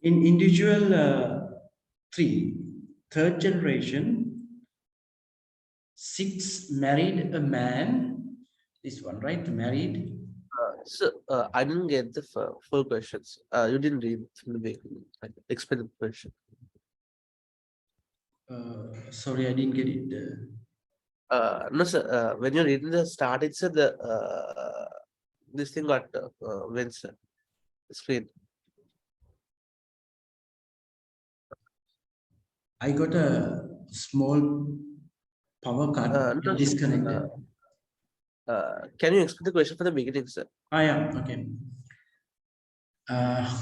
In individual three, third generation, six married a man. This one, right? Married. I didn't get the full questions. You didn't read from the beginning. Explain the question. Sorry, I didn't get it. No, sir. When you read in the start, it said the this thing got went, sir. Screen. I got a small power cut. No, It sir. disconnected. Can you explain the question from the beginning, sir? Ah, yeah. Okay. Uh,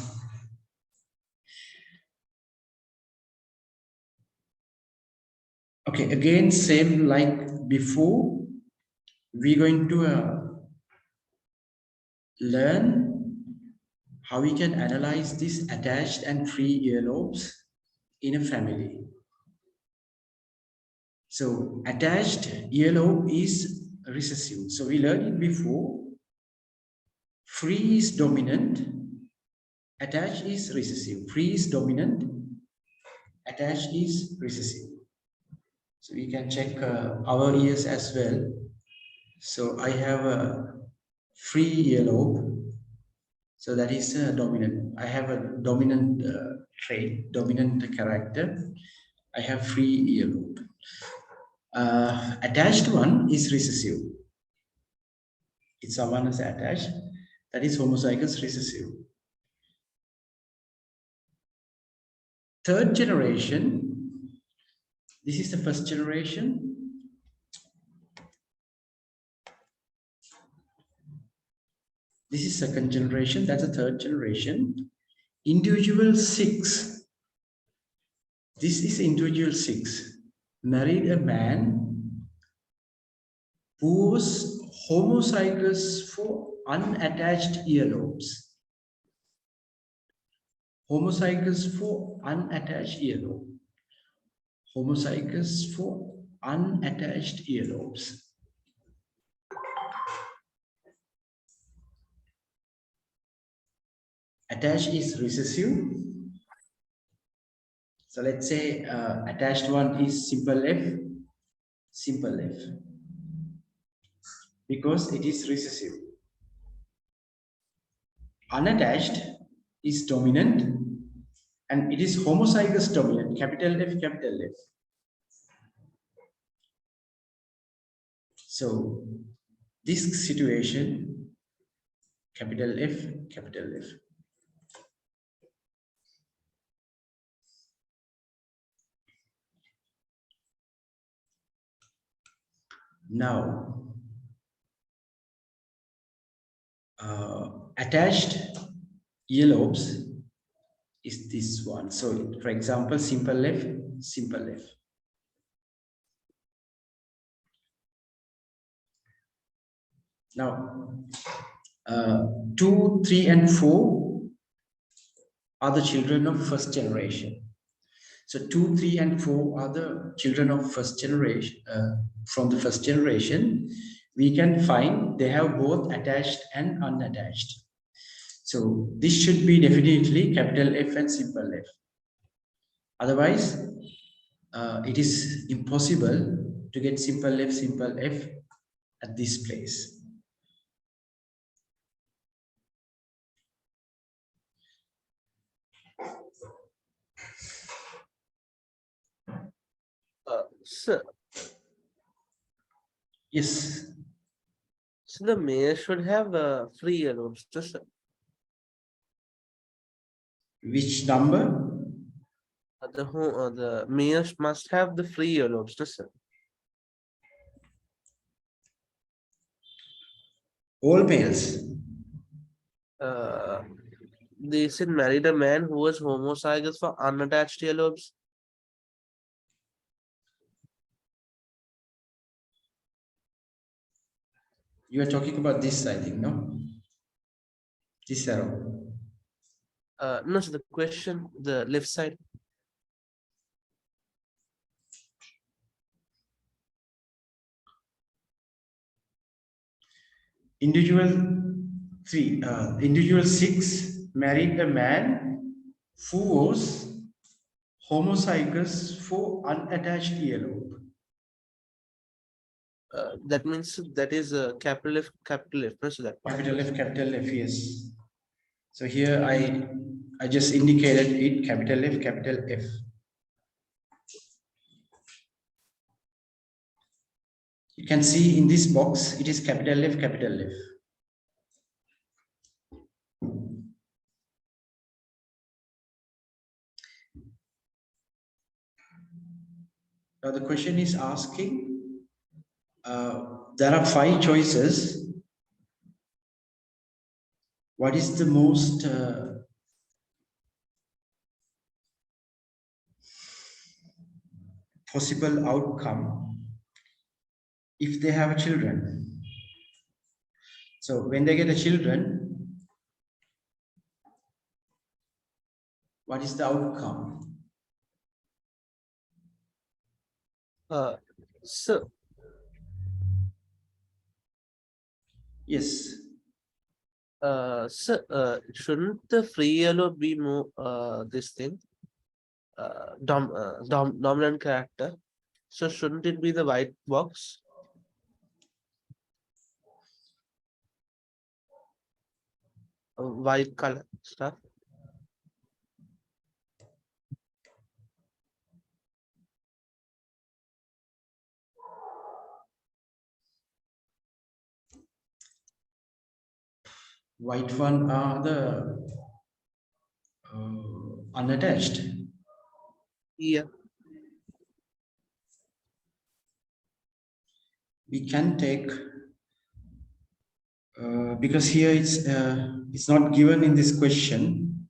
okay. Again, same like before. We're going to learn how we can analyze this attached and free earlobes in a family. So attached earlobe is recessive. So we learned it before. Free is dominant, attached is recessive. Free is dominant, attached is recessive. So we can check our ears as well. So I have a free earlobe. So that is dominant. I have a dominant trait, dominant character. I have free earlobe. Attached one is recessive. If someone is attached, that is homozygous recessive. Third generation, this is the first generation. This is second generation, that's the third generation. Individual six, this is individual six, married a man who was homozygous for unattached earlobes. Homozygous for unattached earlobe. Homozygous for unattached earlobes. Attached is recessive. So let's say attached one is simple F, because it is recessive. Unattached is dominant and it is homozygous dominant, capital F, capital F. So this situation, capital F, capital F. Now, attached earlobes is this one. So, for example, simple F, simple F. Now, 2, 3, and 4 are the children of first generation. So 2, 3, and 4 are the children of first generation. From the first generation, we can find they have both attached and unattached. So this should be definitely capital F and simple F. Otherwise, it is impossible to get simple F at this place. Sir. Yes. So the mayor should have free earlobes, sir. Which number? The mayors must have the free earlobes, sir. All males. They said married a man who was homozygous for unattached earlobes. You are talking about this, I think, no? This arrow. No, so the question, the left side. Individual 3, individual 6 married a man who was homozygous for unattached earlobe. That means that is capital F, no, so that part. Capital F, yes. So here I just indicated it, capital F. You can see in this box, it is capital F, capital F. Now the question is asking, there are 5 choices. What is the most possible outcome if they have children? So when they get a children, what is the outcome? So Yes. So shouldn't the free yellow be more this thing dominant character? So shouldn't it be the white box? White color stuff. White one are the unattached. Yeah. We can take because here it's not given in this question.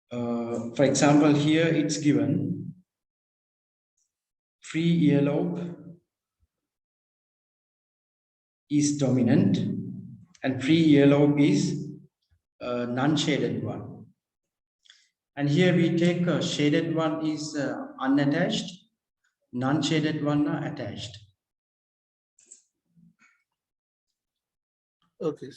For example, here it's given free earlobe is dominant and free earlobe is non-shaded one. And here we take a shaded one is unattached, non-shaded one are attached. Okay.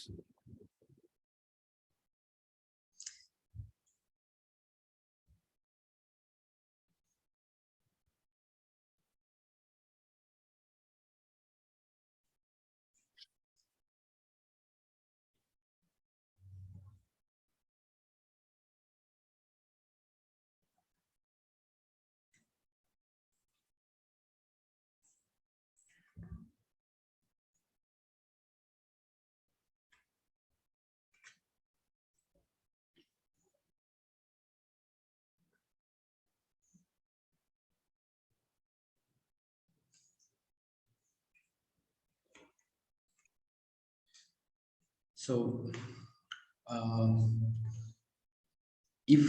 So if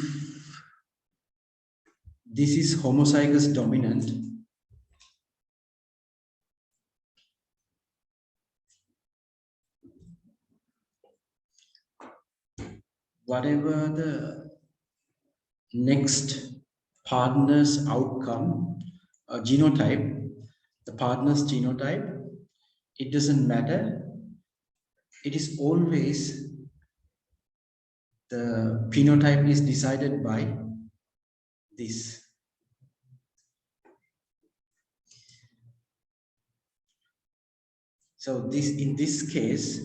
this is homozygous dominant, whatever the next partner's outcome, genotype, the partner's genotype, it doesn't matter. It is always the phenotype is decided by this. So this, in this case,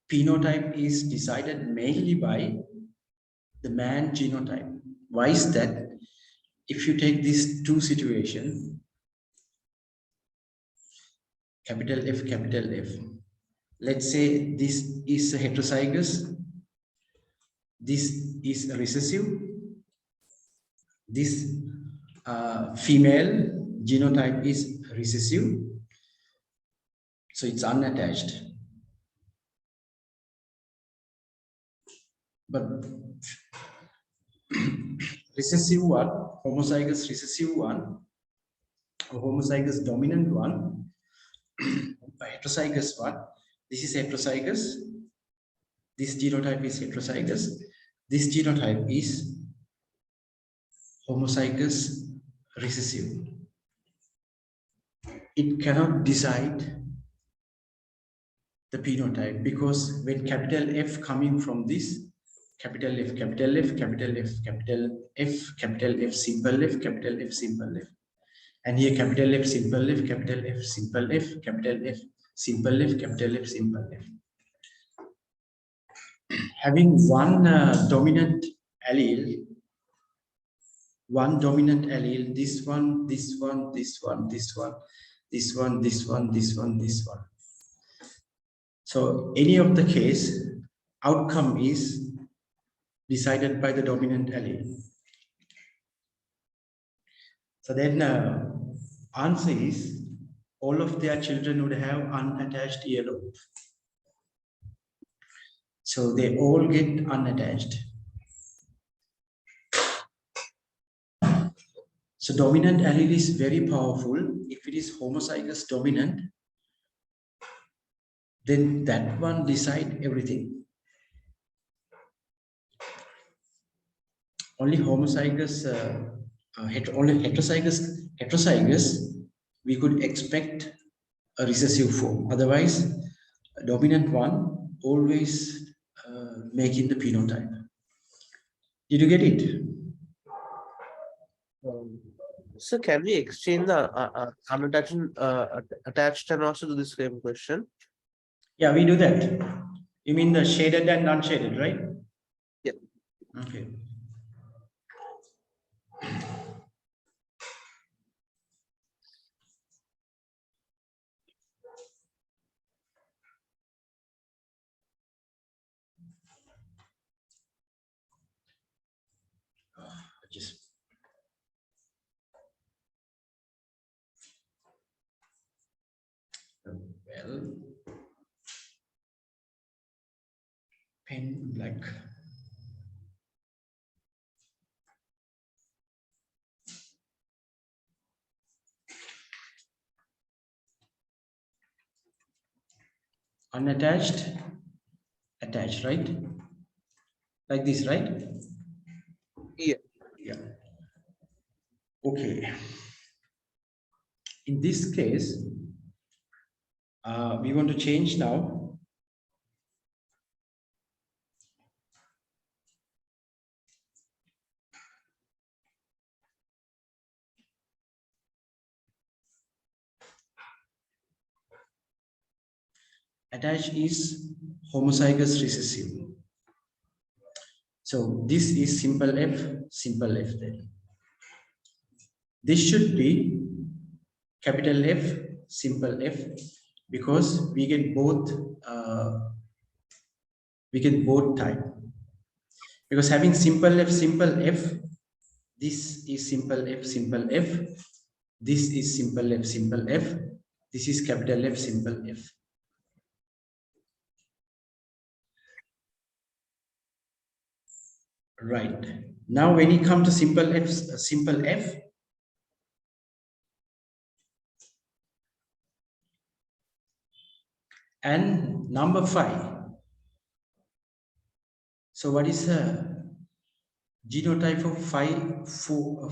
phenotype is decided mainly by the man genotype. Why is that? If you take these two situations, capital F, let's say this is a heterozygous, this is a recessive, this female genotype is recessive, so it's unattached. But recessive one, homozygous recessive one, or homozygous dominant one, heterozygous one, this is heterozygous, this genotype is heterozygous, this genotype is homozygous recessive. It cannot decide the phenotype because when capital F coming from this, capital F, capital F, capital F, capital F, capital F, simple F, capital F, simple F. And here capital F, simple F, capital F, simple F, capital F, simple F, capital F, simple F. Having one dominant allele, this one, this one, this one, this one, this one, this one, this one, this one. So any of the case, outcome is decided by the dominant allele. So then answer is all of their children would have unattached earlobe. So they all get unattached. So dominant allele is very powerful. If it is homozygous dominant, then that one decide everything. Only homozygous, only heterozygous, we could expect a recessive form. Otherwise, a dominant one always making the phenotype. Did you get it? So can we exchange the unattached attached and also do the same question? Yeah, we do that. You mean the shaded and unshaded, right? Yeah. Okay. Just well, pen black. Unattached, attached, right? Like this, right? Yeah. Yeah. Okay. In this case, we want to change now. Attached is homozygous recessive. So this is simple F then. This should be capital F, simple F, because we get both type. Because having simple F, this is simple F, this is simple F, this is capital F, simple F. Right. Now when you come to simple F, and number 5. So what is the genotype of 5, 4?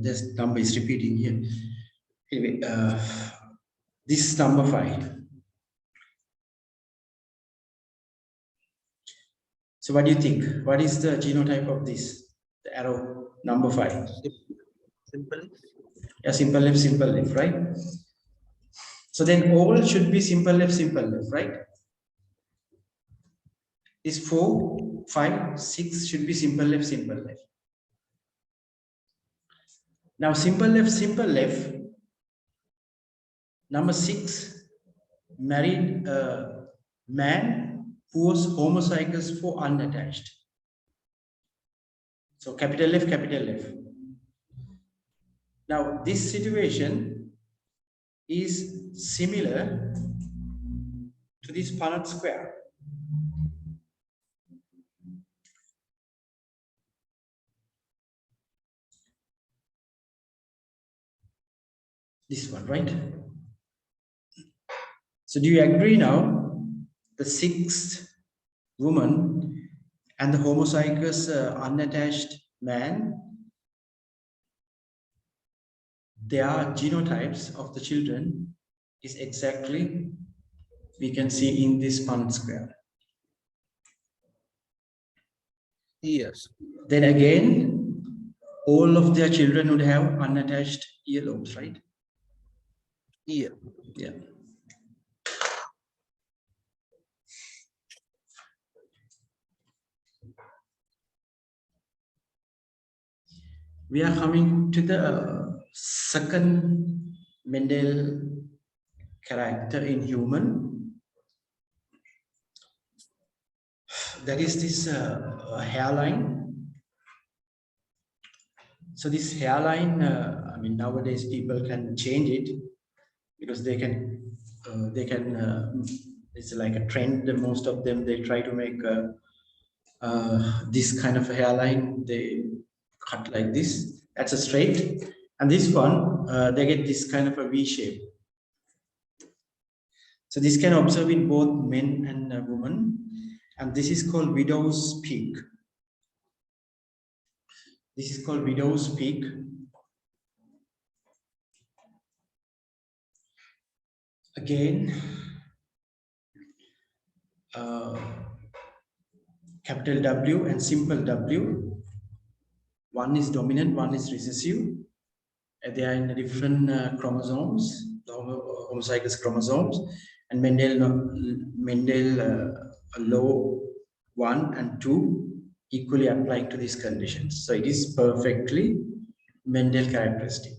This number is repeating here. Anyway, this is number 5. So what do you think? What is the genotype of this? The arrow number 5. Simple. Yeah, simple F, right? So then all should be simple F, right? This 4, 5, 6 should be simple F. Now simple F, number 6 married a man who was homozygous for unattached. So capital F. Now this situation is similar to this Punnett square. This one, right? So do you agree now? The 6th woman and the homozygous unattached man, their genotypes of the children is exactly we can see in this Punnett square. Yes. Then again, all of their children would have unattached earlobes, right? Yeah. Yeah. We are coming to the second Mendel character in human. That is this hairline. So this hairline, I mean, nowadays people can change it because it's like a trend. Most of them, they try to make this kind of a hairline. They cut like this. That's a straight. And this one, they get this kind of a V shape. So this can observe in both men and women. And this is called widow's peak. This is called widow's peak. Again, capital W and simple W. One is dominant, one is recessive. They are in different chromosomes, the homozygous chromosomes, and Mendel law 1 and 2 equally applying to these conditions. So it is perfectly Mendel characteristic.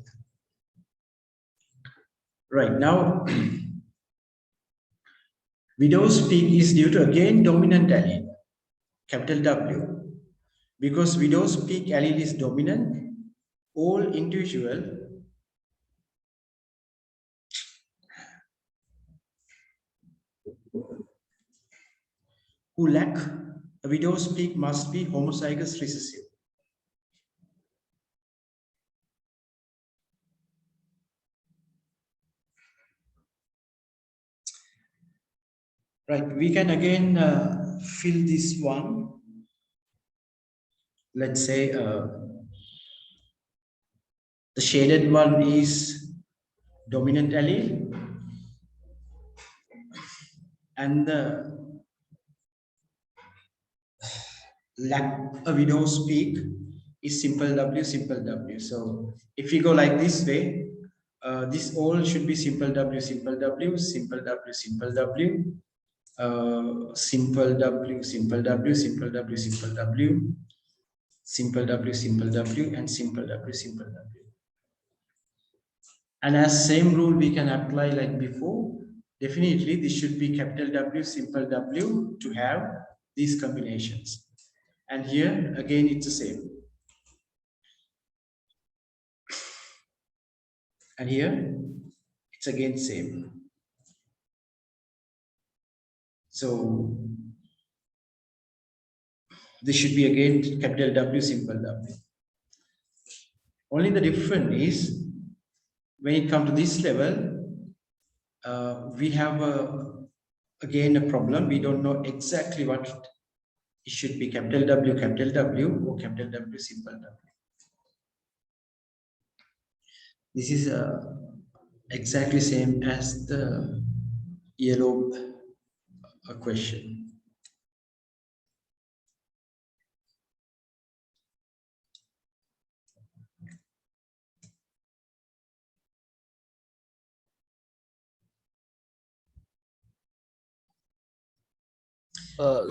Right now, widow's peak is due to again dominant allele, capital W. Because widow's peak allele is dominant, all individual who lack a widow's peak must be homozygous recessive. Right, we can again fill this one. Let's say the shaded one is dominant allele and the lack a widow's peak is simple W, simple W. So if we go like this way, this all should be simple W, simple W, simple W, simple W, simple W, simple W, simple W, simple W, simple W, simple W, and simple W, simple W. And as same rule we can apply like before. Definitely this should be capital W, simple W to have these combinations. And here again it's the same. And here it's again same. So this should be again capital W, simple W. Only the difference is when it comes to this level, we have again a problem. We don't know exactly what it should be, capital W, or capital W, simple W. This is exactly same as the yellow question.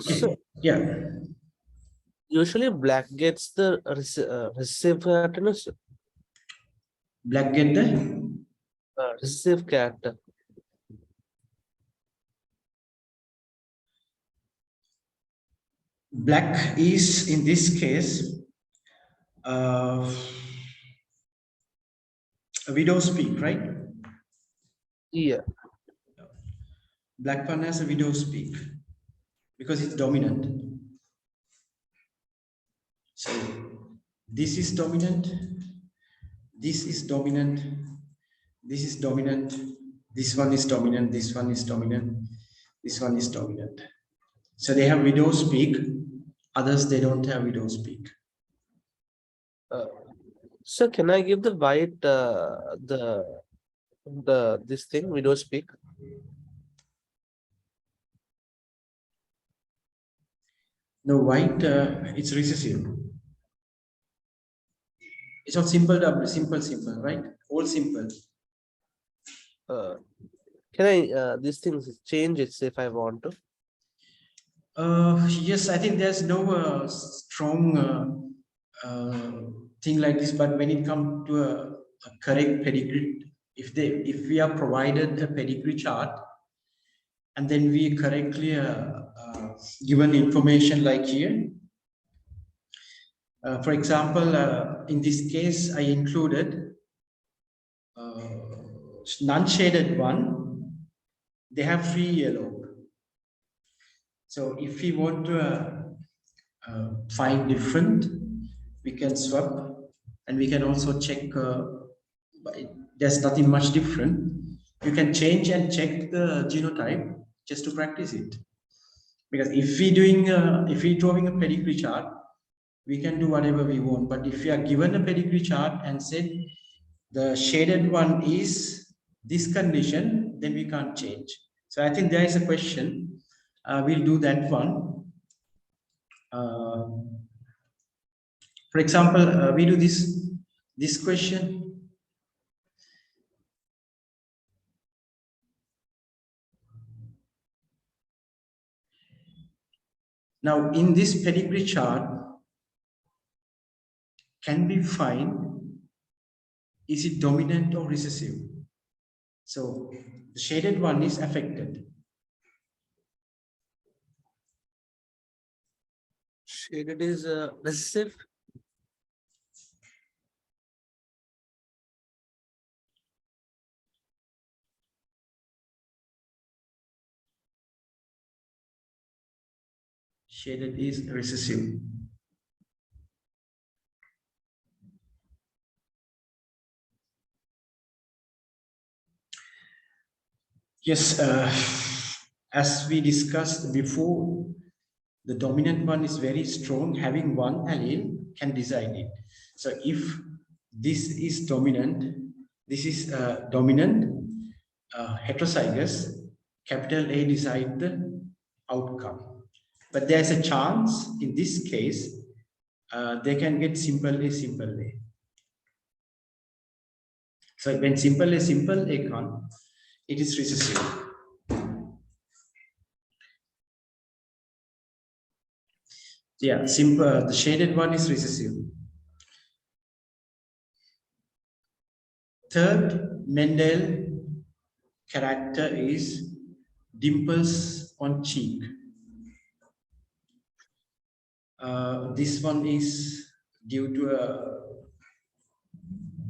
So Yeah, usually black gets the recessive character. black get the Recessive character. black is in this case a widow's peak, right? Yeah. Black one has a widow's peak because it's dominant. So this is dominant, this is dominant, this is dominant, this one is dominant, this one is dominant, this one is dominant. So they have widow's peak, others they don't have widow's peak. So can I give the white this thing widow's peak? No, white, it's recessive. It's all simple W, simple, right? All simple. Uh, can I these things change it if I want to? Yes, I think there's no strong thing like this, but when it comes to a correct pedigree, if we are provided a pedigree chart and then we correctly given information like here, for example, in this case, I included non-shaded one. They have free yellow. So if we want to find different, we can swap, and we can also check. There's nothing much different. You can change and check the genotype just to practice it. Because if we drawing a pedigree chart, we can do whatever we want. But if we are given a pedigree chart and said the shaded one is this condition, then we can't change. So I think there is a question. We'll do that one. Uh, for example, we do this question. Now, in this pedigree chart, can we find is it dominant or recessive? So the shaded one is affected. Shaded is recessive. Shaded is recessive. Yes, as we discussed before, the dominant one is very strong. Having one allele can decide it. So if this is dominant, this is dominant, heterozygous, capital A decide the outcome. But there's a chance in this case they can get simple A. So when simple A can, it is recessive. Yeah, simple. The shaded one is recessive. Third Mendel character is dimples on cheek. This one is due to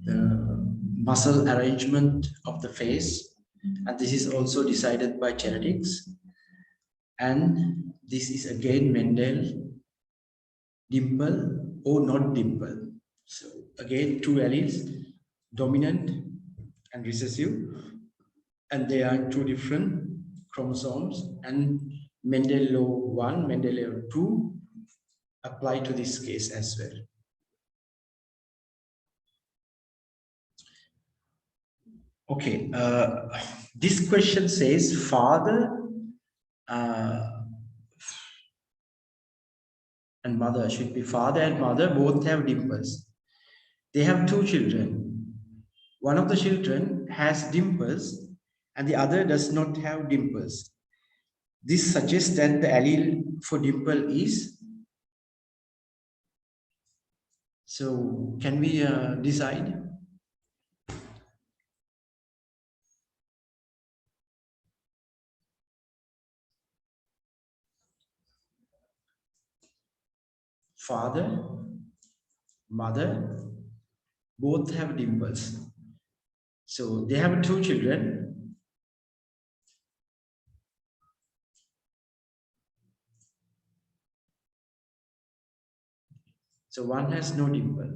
the muscle arrangement of the face, and this is also decided by genetics. And this is again Mendel dimple or not dimple. So again, two alleles, dominant and recessive, and they are two different chromosomes, and Mendel law 1, Mendel law 2 apply to this case as well. Okay, this question says father and mother should be father and mother both have dimples. They have two children. One of the children has dimples and the other does not have dimples. This suggests that the allele for dimple is. So can we decide? Father, mother, both have dimples. So they have two children. So one has no dimple.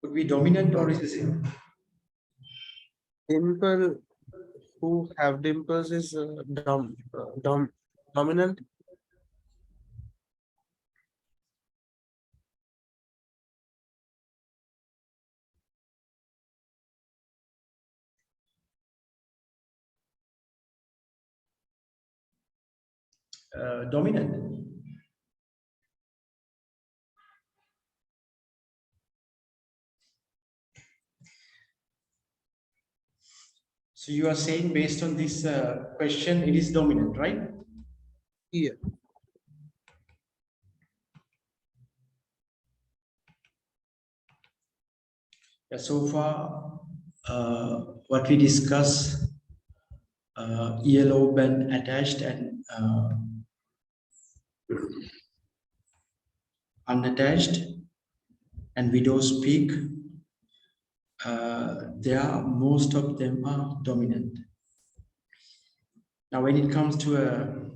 Could be dominant or recessive. Dimple who have dimples is dominant. dominant. So you are saying based on this question, it is dominant, right? Yeah. Yeah, so far, what we discussed, yellow band attached and unattached, and widow's peak, most of them are dominant. Now, when it comes to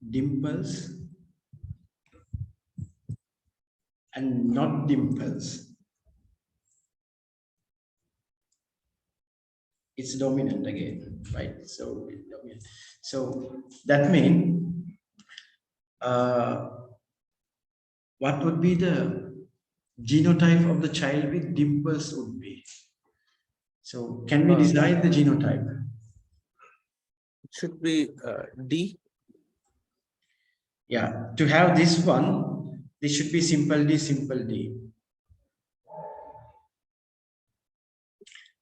dimples and not dimples, it's dominant again, right? So, that means what would be the genotype of the child with dimples would be? So, can we decide the genotype? It should be D. Yeah, to have this one, this should be simple D, simple D.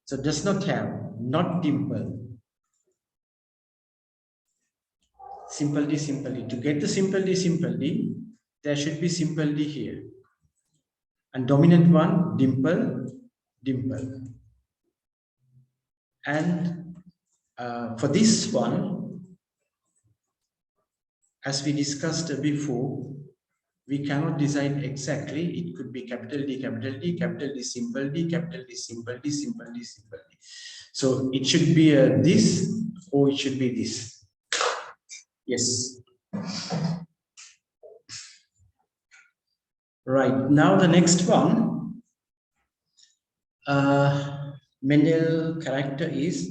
So does not have, not dimple. Simple D, simple D. To get the simple D, there should be simple D here. And dominant one, dimple, dimple. And for this one, as we discussed before, we cannot design exactly. It could be capital D, capital D, capital D, simple D, capital D, simple D, simple D, simple D. So it should be this, or it should be this. Yes. Right. Now the next one, Mendel character is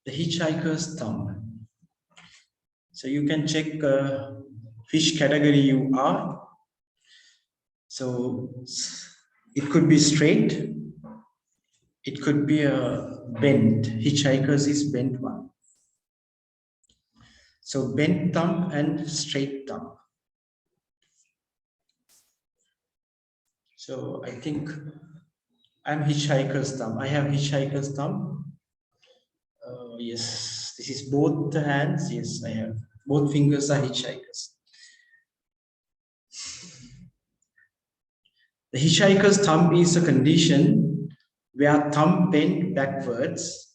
the hitchhiker's thumb. So you can check which category you are. So it could be straight. It could be a bent. Hitchhikers is bent one. So bent thumb and straight thumb. So I think I'm hitchhiker's thumb. I have hitchhiker's thumb. Yes, this is both the hands. Yes, I have. Both fingers are hitchhikers. The hitchhiker's thumb is a condition where thumb bent backwards